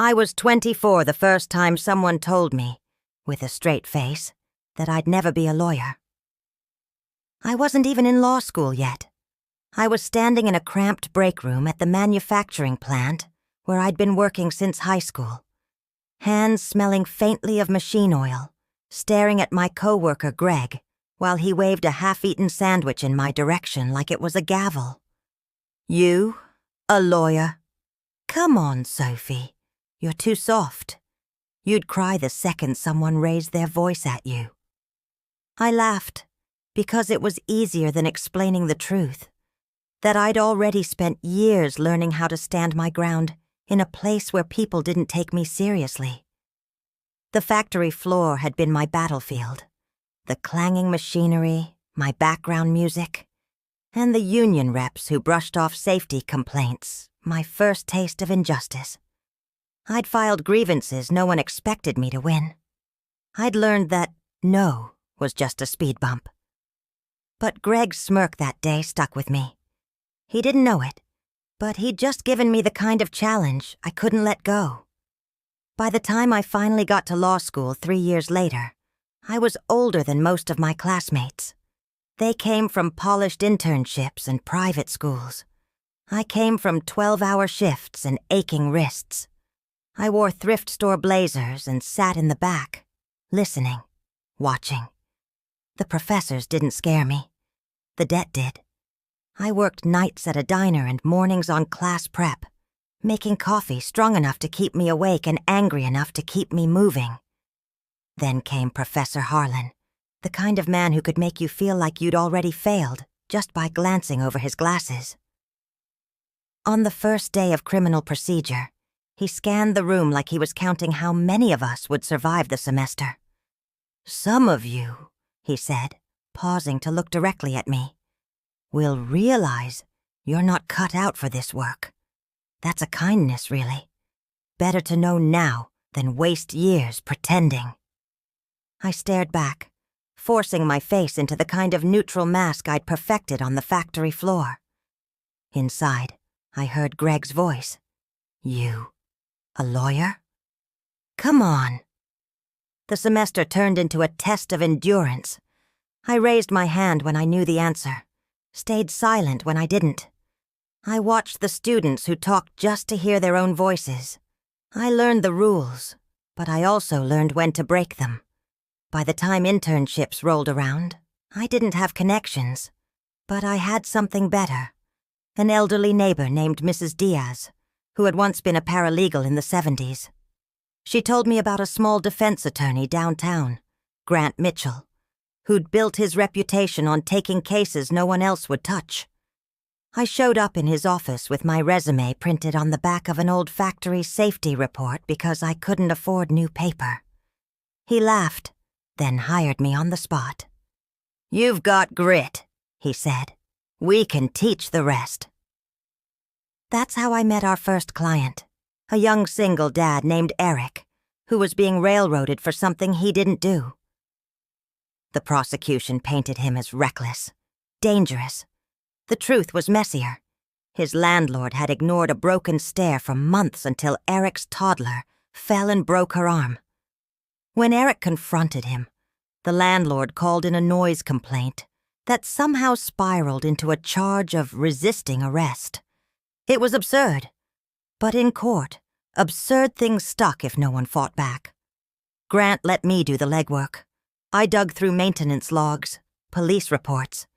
I was 24 the first time someone told me, with a straight face, that I'd never be a lawyer. I wasn't even in law school yet. I was standing in a cramped break room at the manufacturing plant where I'd been working since high school, hands smelling faintly of machine oil, staring at my coworker Greg while he waved a half-eaten sandwich in my direction like it was a gavel. You? A lawyer? Come on, Sophie. You're too soft. You'd cry the second someone raised their voice at you. I laughed, because it was easier than explaining the truth, that I'd already spent years learning how to stand my ground in a place where people didn't take me seriously. The factory floor had been my battlefield, the clanging machinery, my background music, and the union reps who brushed off safety complaints, my first taste of injustice. I'd filed grievances no one expected me to win. I'd learned that no was just a speed bump. But Greg's smirk that day stuck with me. He didn't know it, but he'd just given me the kind of challenge I couldn't let go. By the time I finally got to law school 3 years later, I was older than most of my classmates. They came from polished internships and private schools. I came from 12-hour shifts and aching wrists. I wore thrift store blazers and sat in the back, listening, watching. The professors didn't scare me. The debt did. I worked nights at a diner and mornings on class prep, making coffee strong enough to keep me awake and angry enough to keep me moving. Then came Professor Harlan, the kind of man who could make you feel like you'd already failed just by glancing over his glasses. On the first day of criminal procedure, he scanned the room like he was counting how many of us would survive the semester. "Some of you," he said, pausing to look directly at me, "will realize you're not cut out for this work. That's a kindness, really. Better to know now than waste years pretending." I stared back, forcing my face into the kind of neutral mask I'd perfected on the factory floor. Inside, I heard Greg's voice. "You, a lawyer? Come on." The semester turned into a test of endurance. I raised my hand when I knew the answer, stayed silent when I didn't. I watched the students who talked just to hear their own voices. I learned the rules, but I also learned when to break them. By the time internships rolled around, I didn't have connections, but I had something better. An elderly neighbor named Mrs. Diaz, who had once been a paralegal in the 70s. She told me about a small defense attorney downtown, Grant Mitchell, who'd built his reputation on taking cases no one else would touch. I showed up in his office with my resume printed on the back of an old factory safety report because I couldn't afford new paper. He laughed, then hired me on the spot. "You've got grit," he said. "We can teach the rest." That's how I met our first client, a young single dad named Eric, who was being railroaded for something he didn't do. The prosecution painted him as reckless, dangerous. The truth was messier. His landlord had ignored a broken stair for months until Eric's toddler fell and broke her arm. When Eric confronted him, the landlord called in a noise complaint that somehow spiraled into a charge of resisting arrest. It was absurd, but in court, absurd things stuck if no one fought back. Grant let me do the legwork. I dug through maintenance logs, police reports,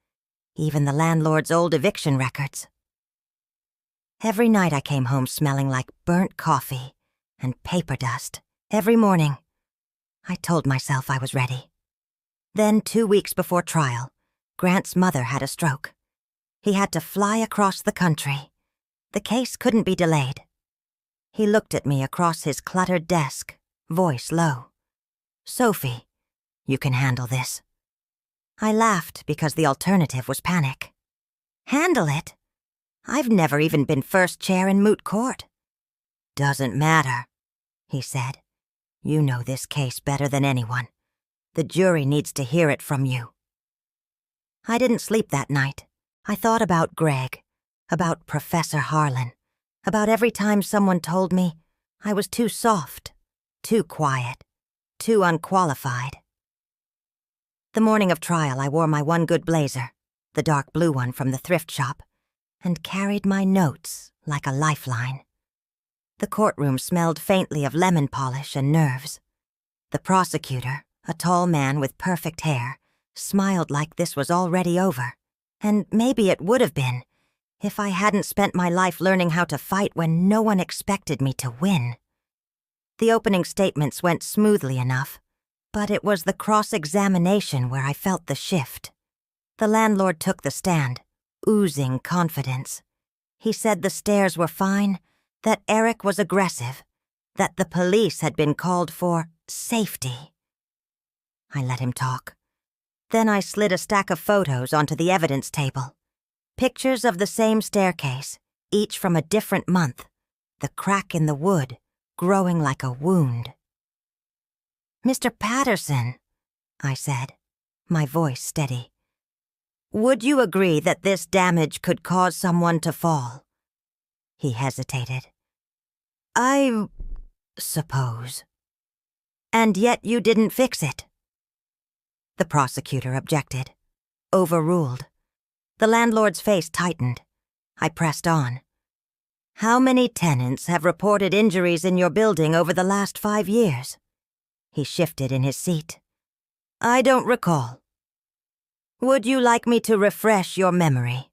even the landlord's old eviction records. Every night I came home smelling like burnt coffee and paper dust. Every morning, I told myself I was ready. Then, 2 weeks before trial, Grant's mother had a stroke. He had to fly across the country. The case couldn't be delayed. He looked at me across his cluttered desk, voice low. "Sophie, you can handle this." I laughed because the alternative was panic. "Handle it? I've never even been first chair in moot court." "Doesn't matter," he said. "You know this case better than anyone. The jury needs to hear it from you." I didn't sleep that night. I thought about Greg, about Professor Harlan, about every time someone told me I was too soft, too quiet, too unqualified. The morning of trial, I wore my one good blazer, the dark blue one from the thrift shop, and carried my notes like a lifeline. The courtroom smelled faintly of lemon polish and nerves. The prosecutor, a tall man with perfect hair, smiled like this was already over, and maybe it would have been if I hadn't spent my life learning how to fight when no one expected me to win. The opening statements went smoothly enough, but it was the cross-examination where I felt the shift. The landlord took the stand, oozing confidence. He said the stairs were fine, that Eric was aggressive, that the police had been called for safety. I let him talk. Then I slid a stack of photos onto the evidence table. Pictures of the same staircase, each from a different month, the crack in the wood growing like a wound. "Mr. Patterson," I said, my voice steady, "would you agree that this damage could cause someone to fall?" He hesitated. "I suppose. And yet you didn't fix it." The prosecutor objected. Overruled. The landlord's face tightened. I pressed on. "How many tenants have reported injuries in your building over the last 5 years?" He shifted in his seat. "I don't recall. Would you like me to refresh your memory?"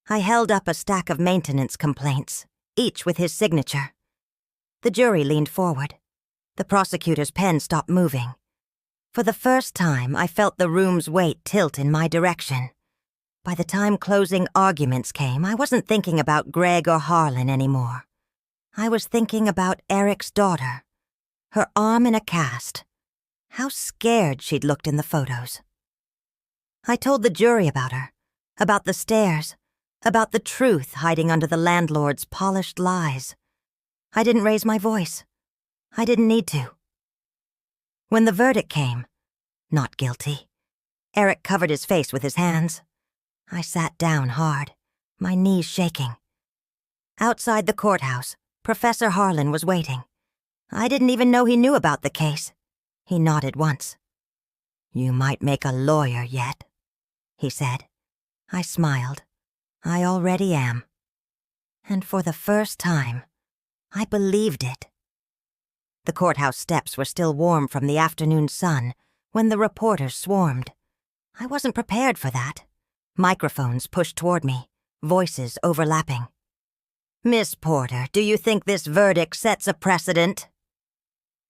I held up a stack of maintenance complaints, each with his signature. The jury leaned forward. The prosecutor's pen stopped moving. For the first time, I felt the room's weight tilt in my direction. By the time closing arguments came, I wasn't thinking about Greg or Harlan anymore. I was thinking about Eric's daughter, her arm in a cast. How scared she'd looked in the photos. I told the jury about her, about the stairs, about the truth hiding under the landlord's polished lies. I didn't raise my voice. I didn't need to. When the verdict came, not guilty, Eric covered his face with his hands. I sat down hard, my knees shaking. Outside the courthouse, Professor Harlan was waiting. I didn't even know he knew about the case. He nodded once. "You might make a lawyer yet," he said. I smiled. I already am. And for the first time, I believed it. The courthouse steps were still warm from the afternoon sun when the reporters swarmed. I wasn't prepared for that. Microphones pushed toward me, voices overlapping. "Miss Porter, do you think this verdict sets a precedent?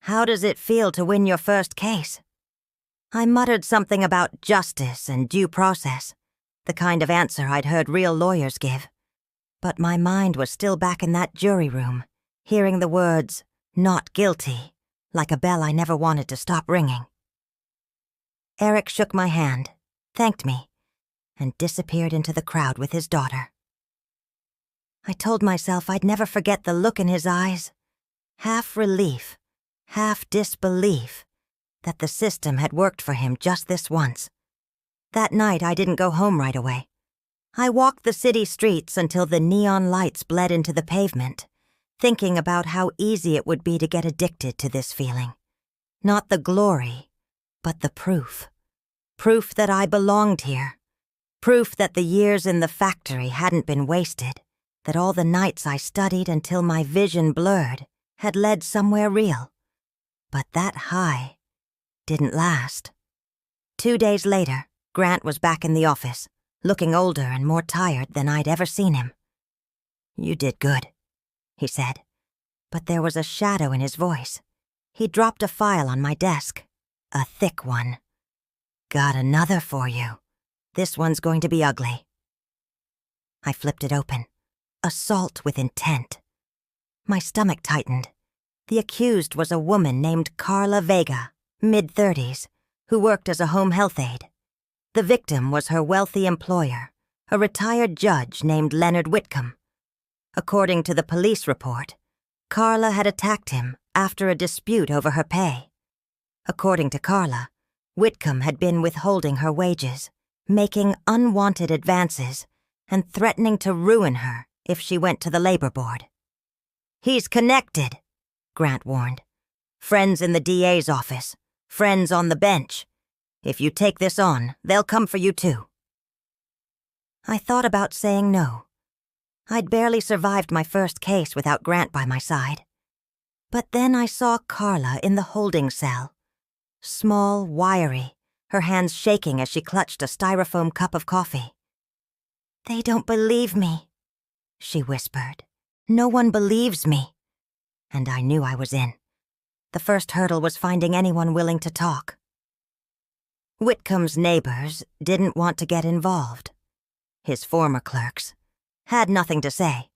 How does it feel to win your first case?" I muttered something about justice and due process, the kind of answer I'd heard real lawyers give. But my mind was still back in that jury room, hearing the words, "not guilty," like a bell I never wanted to stop ringing. Eric shook my hand, thanked me, and disappeared into the crowd with his daughter. I told myself I'd never forget the look in his eyes, half relief, half disbelief, that the system had worked for him just this once. That night I didn't go home right away. I walked the city streets until the neon lights bled into the pavement, thinking about how easy it would be to get addicted to this feeling. Not the glory, but the proof. Proof that I belonged here. Proof that the years in the factory hadn't been wasted, that all the nights I studied until my vision blurred had led somewhere real. But that high didn't last. 2 days later, Grant was back in the office, looking older and more tired than I'd ever seen him. "You did good," he said, but there was a shadow in his voice. He dropped a file on my desk, a thick one. "Got another for you. This one's going to be ugly." I flipped it open. Assault with intent. My stomach tightened. The accused was a woman named Carla Vega, mid-30s, who worked as a home health aide. The victim was her wealthy employer, a retired judge named Leonard Witcom. According to the police report, Carla had attacked him after a dispute over her pay. According to Carla, Witcom had been withholding her wages, making unwanted advances, and threatening to ruin her if she went to the labor board. "He's connected," Grant warned. "Friends in the DA's office. Friends on the bench. If you take this on, they'll come for you too." I thought about saying no. I'd barely survived my first case without Grant by my side. But then I saw Carla in the holding cell. Small, wiry, her hands shaking as she clutched a styrofoam cup of coffee. "They don't believe me," she whispered. "No one believes me." And I knew I was in. The first hurdle was finding anyone willing to talk. Witcom's neighbors didn't want to get involved. His former clerks had nothing to say.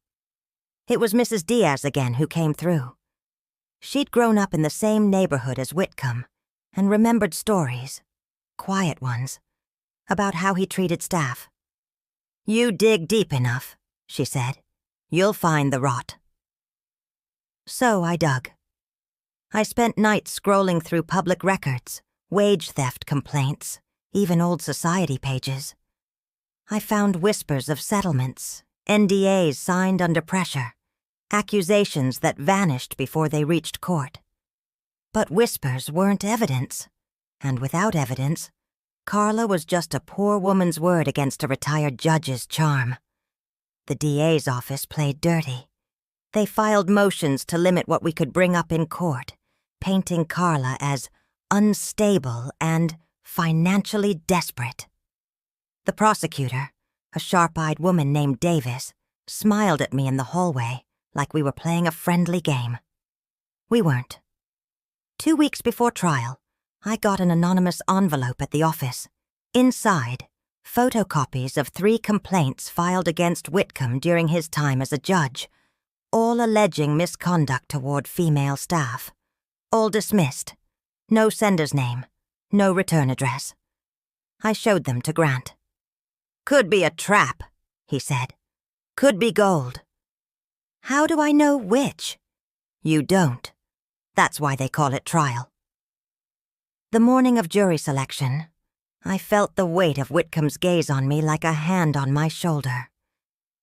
It was Mrs. Diaz again who came through. She'd grown up in the same neighborhood as Witcom and remembered stories, quiet ones, about how he treated staff. "You dig deep enough," she said. "You'll find the rot." So I dug. I spent nights scrolling through public records, wage theft complaints, even old society pages. I found whispers of settlements, NDAs signed under pressure, accusations that vanished before they reached court. But whispers weren't evidence, and without evidence, Carla was just a poor woman's word against a retired judge's charm. The DA's office played dirty. They filed motions to limit what we could bring up in court, painting Carla as unstable and financially desperate. The prosecutor, a sharp-eyed woman named Davis, smiled at me in the hallway like we were playing a friendly game. We weren't. 2 weeks before trial, I got an anonymous envelope at the office. Inside, photocopies of 3 complaints filed against Witcom during his time as a judge, all alleging misconduct toward female staff. All dismissed. No sender's name. No return address. I showed them to Grant. "Could be a trap," he said. "Could be gold." "How do I know which?" "You don't. That's why they call it trial." The morning of jury selection, I felt the weight of Witcom's gaze on me like a hand on my shoulder.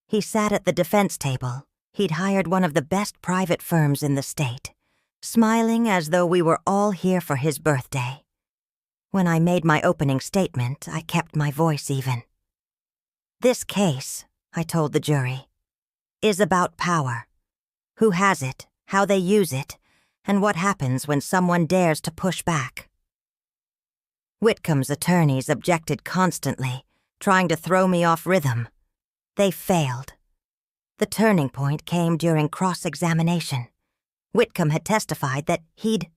He sat at the defense table. He'd hired one of the best private firms in the state, smiling as though we were all here for his birthday. When I made my opening statement, I kept my voice even. "This case," I told the jury, "is about power. Who has it, how they use it, and what happens when someone dares to push back." Witcom's attorneys objected constantly, trying to throw me off rhythm. They failed. The turning point came during cross-examination. Witcom had testified that he'd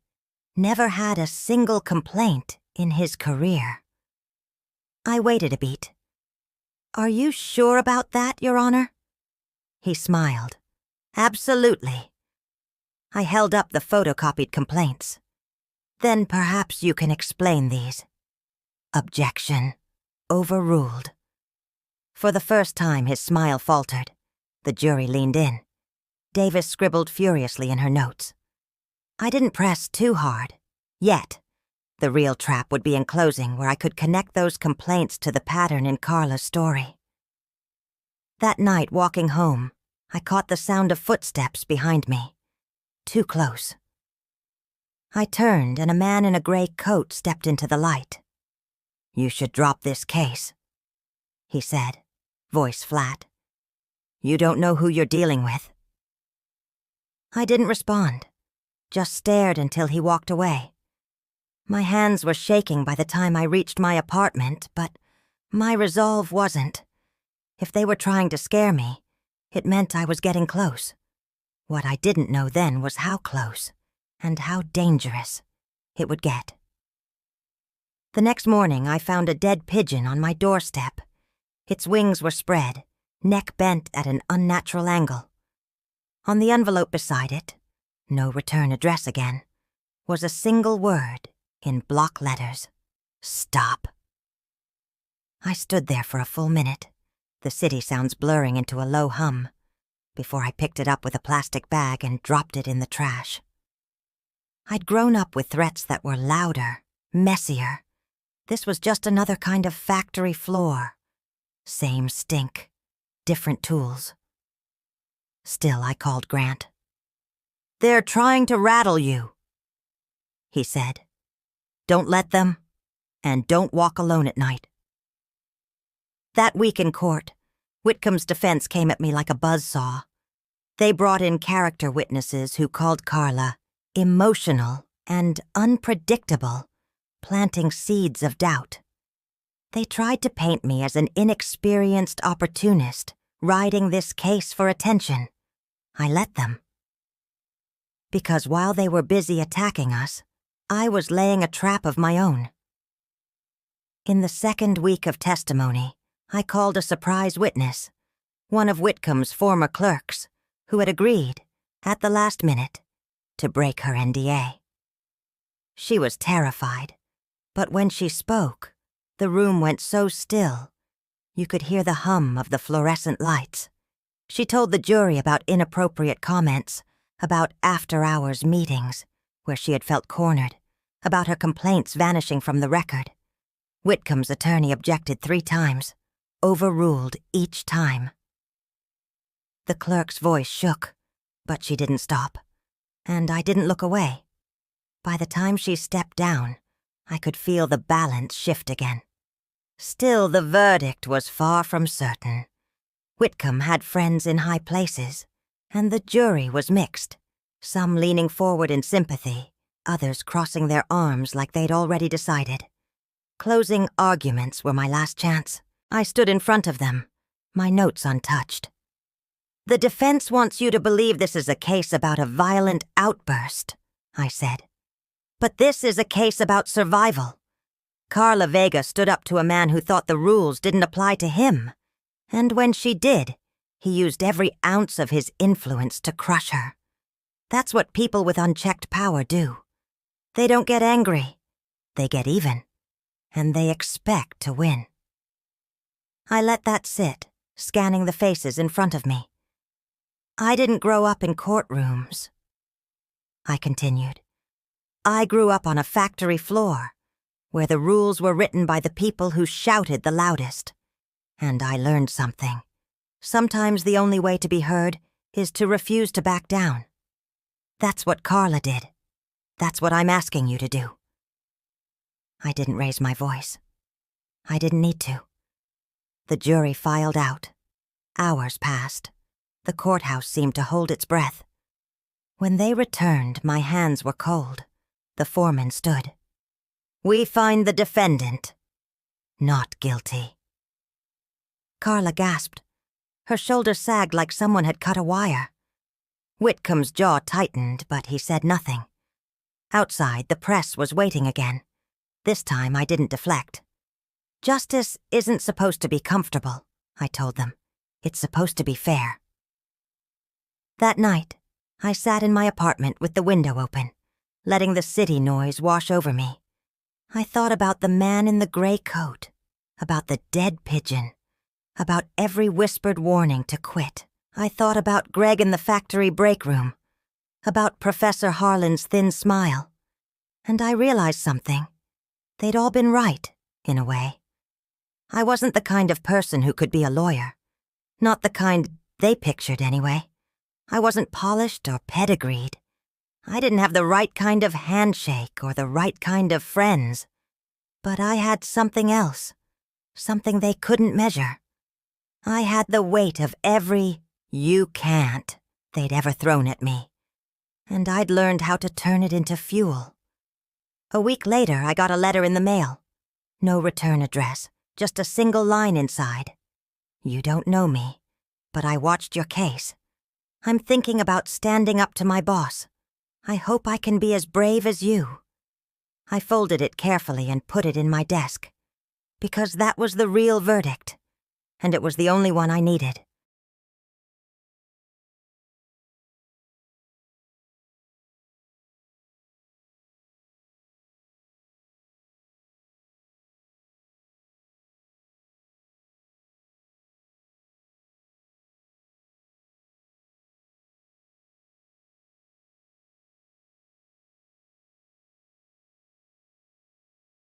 never had a single complaint in his career. I waited a beat. "Are you sure about that, Your Honor?" He smiled. "Absolutely." I held up the photocopied complaints. "Then perhaps you can explain these." Objection. Overruled. For the first time, his smile faltered. The jury leaned in. Davis scribbled furiously in her notes. I didn't press too hard. Yet. The real trap would be in closing, where I could connect those complaints to the pattern in Carla's story. That night, walking home, I caught the sound of footsteps behind me. Too close. I turned, and a man in a gray coat stepped into the light. "You should drop this case," he said, voice flat. "You don't know who you're dealing with." I didn't respond, just stared until he walked away. My hands were shaking by the time I reached my apartment, but my resolve wasn't. If they were trying to scare me, it meant I was getting close. What I didn't know then was how close, and how dangerous it would get. The next morning, I found a dead pigeon on my doorstep. Its wings were spread, neck bent at an unnatural angle. On the envelope beside it, no return address again, was a single word in block letters: "Stop." I stood there for a full minute, the city sounds blurring into a low hum, before I picked it up with a plastic bag and dropped it in the trash. I'd grown up with threats that were louder, messier. This was just another kind of factory floor. Same stink, different tools. Still, I called Grant. "They're trying to rattle you," he said. "Don't let them, and don't walk alone at night." That week in court, Witcom's defense came at me like a buzzsaw. They brought in character witnesses who called Carla emotional and unpredictable, planting seeds of doubt. They tried to paint me as an inexperienced opportunist, riding this case for attention. I let them. Because while they were busy attacking us, I was laying a trap of my own. In the second week of testimony, I called a surprise witness, one of Witcom's former clerks, who had agreed, at the last minute, to break her NDA. She was terrified, but when she spoke, the room went so still, you could hear the hum of the fluorescent lights. She told the jury about inappropriate comments, about after-hours meetings, where she had felt cornered, about her complaints vanishing from the record. Witcom's attorney objected 3 times, overruled each time. The clerk's voice shook, but she didn't stop, and I didn't look away. By the time she stepped down, I could feel the balance shift again. Still, the verdict was far from certain. Witcom had friends in high places, and the jury was mixed, some leaning forward in sympathy, others crossing their arms like they'd already decided. Closing arguments were my last chance. I stood in front of them, my notes untouched. "The defense wants you to believe this is a case about a violent outburst," I said. "But this is a case about survival. Carla Vega stood up to a man who thought the rules didn't apply to him, and when she did, he used every ounce of his influence to crush her. That's what people with unchecked power do. They don't get angry. They get even, and they expect to win." I let that sit, scanning the faces in front of me. "I didn't grow up in courtrooms," I continued. "I grew up on a factory floor, where the rules were written by the people who shouted the loudest. And I learned something. Sometimes the only way to be heard is to refuse to back down. That's what Carla did. That's what I'm asking you to do." I didn't raise my voice. I didn't need to. The jury filed out. Hours passed. The courthouse seemed to hold its breath. When they returned, my hands were cold. The foreman stood. "We find the defendant not guilty." Carla gasped. Her shoulders sagged like someone had cut a wire. Witcom's jaw tightened, but he said nothing. Outside, the press was waiting again. This time, I didn't deflect. "Justice isn't supposed to be comfortable," I told them. "It's supposed to be fair." That night, I sat in my apartment with the window open, letting the city noise wash over me. I thought about the man in the gray coat, about the dead pigeon, about every whispered warning to quit. I thought about Greg in the factory break room, about Professor Harlan's thin smile. And I realized something. They'd all been right, in a way. I wasn't the kind of person who could be a lawyer. Not the kind they pictured, anyway. I wasn't polished or pedigreed. I didn't have the right kind of handshake or the right kind of friends. But I had something else, something they couldn't measure. I had the weight of every "you can't" they'd ever thrown at me, and I'd learned how to turn it into fuel. A week later, I got a letter in the mail. No return address, just a single line inside. "You don't know me, but I watched your case. I'm thinking about standing up to my boss. I hope I can be as brave as you." I folded it carefully and put it in my desk, because that was the real verdict, and it was the only one I needed.